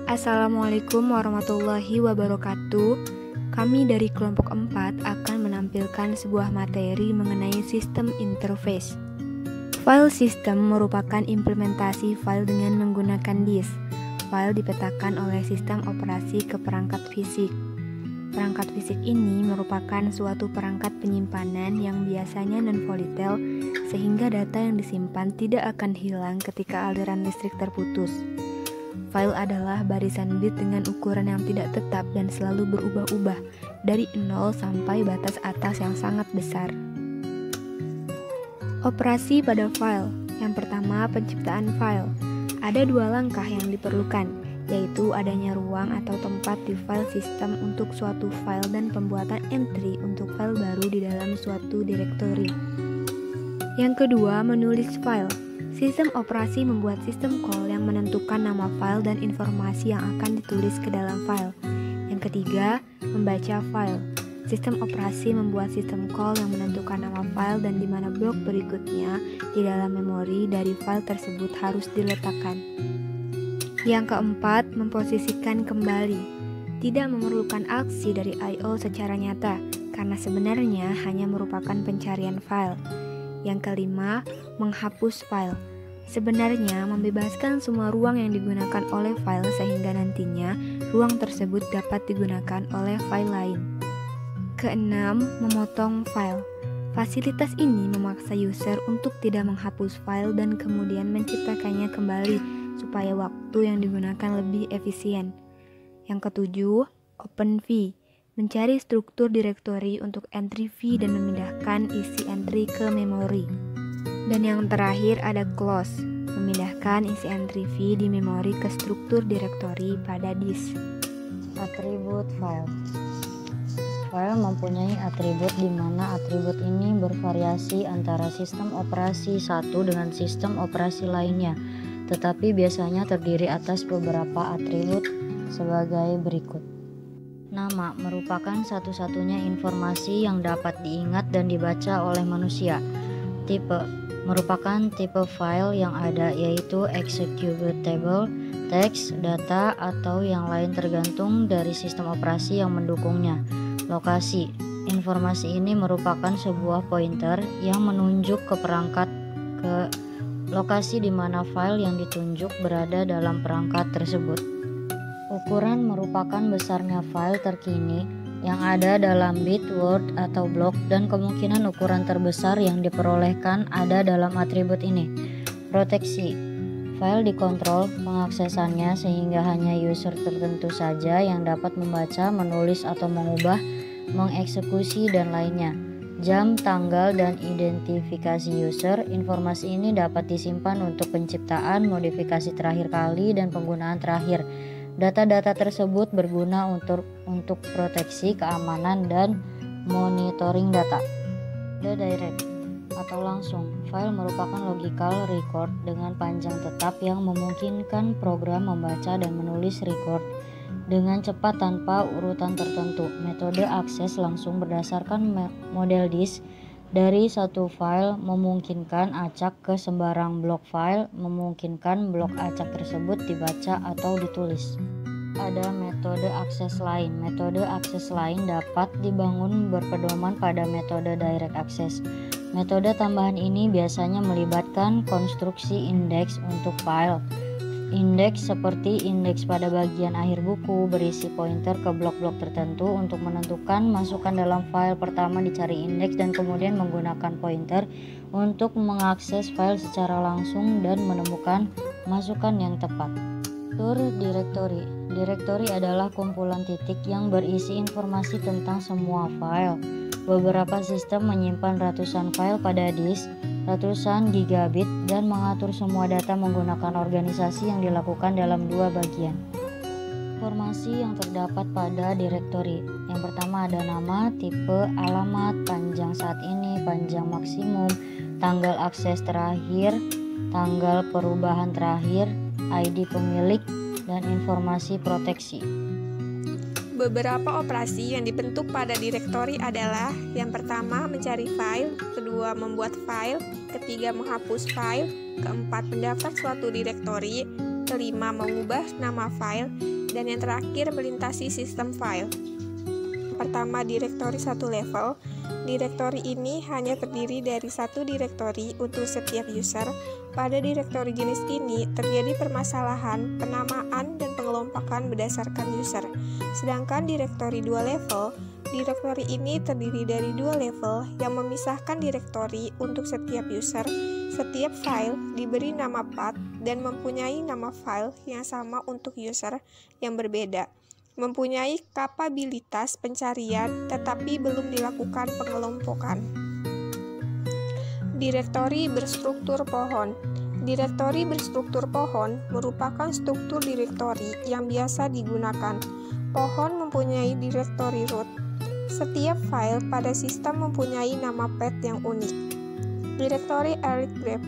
Assalamualaikum warahmatullahi wabarakatuh. Kami dari kelompok 4 akan menampilkan sebuah materi mengenai sistem interface. File system merupakan implementasi file dengan menggunakan disk. File dipetakan oleh sistem operasi ke perangkat fisik. Perangkat fisik ini merupakan suatu perangkat penyimpanan yang biasanya non-volatile, sehingga data yang disimpan tidak akan hilang ketika aliran listrik terputus. File adalah barisan bit dengan ukuran yang tidak tetap dan selalu berubah-ubah, dari 0 sampai batas atas yang sangat besar. Operasi pada file. Yang pertama, penciptaan file. Ada dua langkah yang diperlukan, yaitu adanya ruang atau tempat di file system untuk suatu file dan pembuatan entry untuk file baru di dalam suatu direktori. Yang kedua, menulis file. Sistem operasi membuat sistem call yang menentukan nama file dan informasi yang akan ditulis ke dalam file. Yang ketiga, membaca file. Sistem operasi membuat sistem call yang menentukan nama file dan di mana blok berikutnya di dalam memori dari file tersebut harus diletakkan. Yang keempat, memposisikan kembali. Tidak memerlukan aksi dari I/O secara nyata, karena sebenarnya hanya merupakan pencarian file. Yang kelima, menghapus file. Sebenarnya membebaskan semua ruang yang digunakan oleh file sehingga nantinya ruang tersebut dapat digunakan oleh file lain. Keenam, memotong file. Fasilitas ini memaksa user untuk tidak menghapus file dan kemudian menciptakannya kembali supaya waktu yang digunakan lebih efisien. Yang ketujuh, open V. Mencari struktur direktori untuk entry V dan memindahkan isi entry ke memori. Dan yang terakhir ada close, memindahkan isi entry V di memori ke struktur direktori pada disk. Atribut file. File mempunyai atribut di mana atribut ini bervariasi antara sistem operasi satu dengan sistem operasi lainnya, tetapi biasanya terdiri atas beberapa atribut sebagai berikut. Nama merupakan satu-satunya informasi yang dapat diingat dan dibaca oleh manusia. Tipe merupakan tipe file yang ada, yaitu executable, teks, data, atau yang lain tergantung dari sistem operasi yang mendukungnya. Lokasi informasi ini merupakan sebuah pointer yang menunjuk ke perangkat ke lokasi di mana file yang ditunjuk berada dalam perangkat tersebut. Ukuran merupakan besarnya file terkini yang ada dalam bit, word, atau blok, dan kemungkinan ukuran terbesar yang diperolehkan ada dalam atribut ini. Proteksi file dikontrol pengaksesannya sehingga hanya user tertentu saja yang dapat membaca, menulis, atau mengubah, mengeksekusi, dan lainnya. Jam, tanggal, dan identifikasi user. Informasi ini dapat disimpan untuk penciptaan, modifikasi terakhir kali, dan penggunaan terakhir. Data-data tersebut berguna untuk proteksi, keamanan, dan monitoring data. The direct atau langsung. File merupakan logical record dengan panjang tetap yang memungkinkan program membaca dan menulis record dengan cepat tanpa urutan tertentu. Metode akses langsung berdasarkan model disk dari satu file memungkinkan acak ke sembarang blok file, memungkinkan blok acak tersebut dibaca atau ditulis. Ada metode akses lain. Metode akses lain dapat dibangun berpedoman pada metode direct access. Metode tambahan ini biasanya melibatkan konstruksi indeks untuk file. Indeks seperti indeks pada bagian akhir buku berisi pointer ke blok-blok tertentu. Untuk menentukan masukan dalam file, pertama dicari indeks dan kemudian menggunakan pointer untuk mengakses file secara langsung dan menemukan masukan yang tepat. Direktori. Direktori adalah kumpulan titik yang berisi informasi tentang semua file. Beberapa sistem menyimpan ratusan file pada disk, ratusan gigabit, dan mengatur semua data menggunakan organisasi yang dilakukan dalam dua bagian. Informasi yang terdapat pada direktori. Yang pertama ada nama, tipe, alamat, panjang saat ini, panjang maksimum, tanggal akses terakhir, tanggal perubahan terakhir, ID pemilik, dan informasi proteksi. Beberapa operasi yang dibentuk pada direktori adalah: yang pertama mencari file, kedua membuat file, ketiga menghapus file, keempat mendaftar suatu direktori, kelima mengubah nama file, dan yang terakhir melintasi sistem file. Pertama, direktori satu level. Direktori ini hanya terdiri dari satu direktori untuk setiap user. Pada direktori jenis ini terjadi permasalahan penamaan dan pengelompokan berdasarkan user. Sedangkan direktori dua level, direktori ini terdiri dari dua level yang memisahkan direktori untuk setiap user. Setiap file diberi nama path dan mempunyai nama file yang sama untuk user yang berbeda. Mempunyai kapabilitas pencarian tetapi belum dilakukan pengelompokan. Direktori berstruktur pohon. Direktori berstruktur pohon merupakan struktur direktori yang biasa digunakan. Pohon mempunyai direktori root. Setiap file pada sistem mempunyai nama path yang unik. Direktori array graph.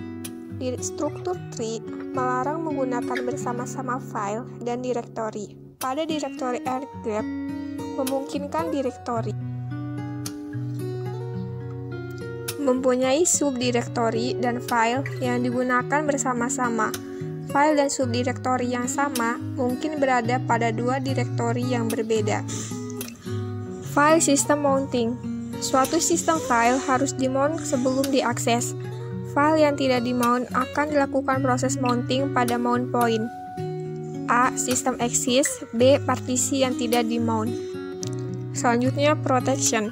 Struktur tree melarang menggunakan bersama-sama file dan direktori. Pada direktori array graph memungkinkan direktori mempunyai subdirektori dan file yang digunakan bersama-sama. File dan subdirektori yang sama mungkin berada pada dua direktori yang berbeda. File system mounting. Suatu sistem file harus dimount sebelum diakses. File yang tidak dimount akan dilakukan proses mounting pada mount point. A. Sistem eksis. B. Partisi yang tidak dimount. Selanjutnya, protection.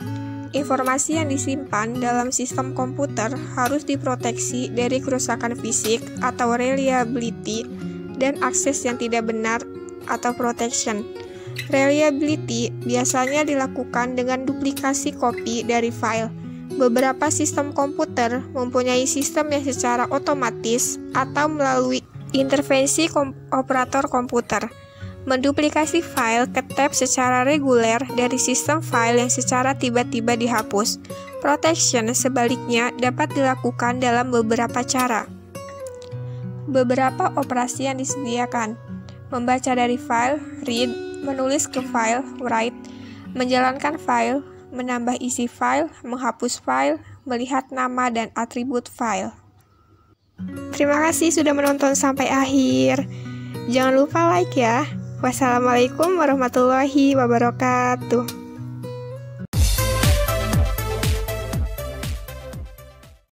Informasi yang disimpan dalam sistem komputer harus diproteksi dari kerusakan fisik atau reliability dan akses yang tidak benar atau protection. Reliability biasanya dilakukan dengan duplikasi kopi dari file. Beberapa sistem komputer mempunyai sistem yang secara otomatis atau melalui intervensi operator komputer menduplikasi file ke tab secara reguler dari sistem file yang secara tiba-tiba dihapus. Protection sebaliknya dapat dilakukan dalam beberapa cara. Beberapa operasi yang disediakan: membaca dari file, read, menulis ke file, write, menjalankan file, menambah isi file, menghapus file, melihat nama dan atribut file. Terima kasih sudah menonton sampai akhir. Jangan lupa like ya. Wassalamualaikum warahmatullahi wabarakatuh.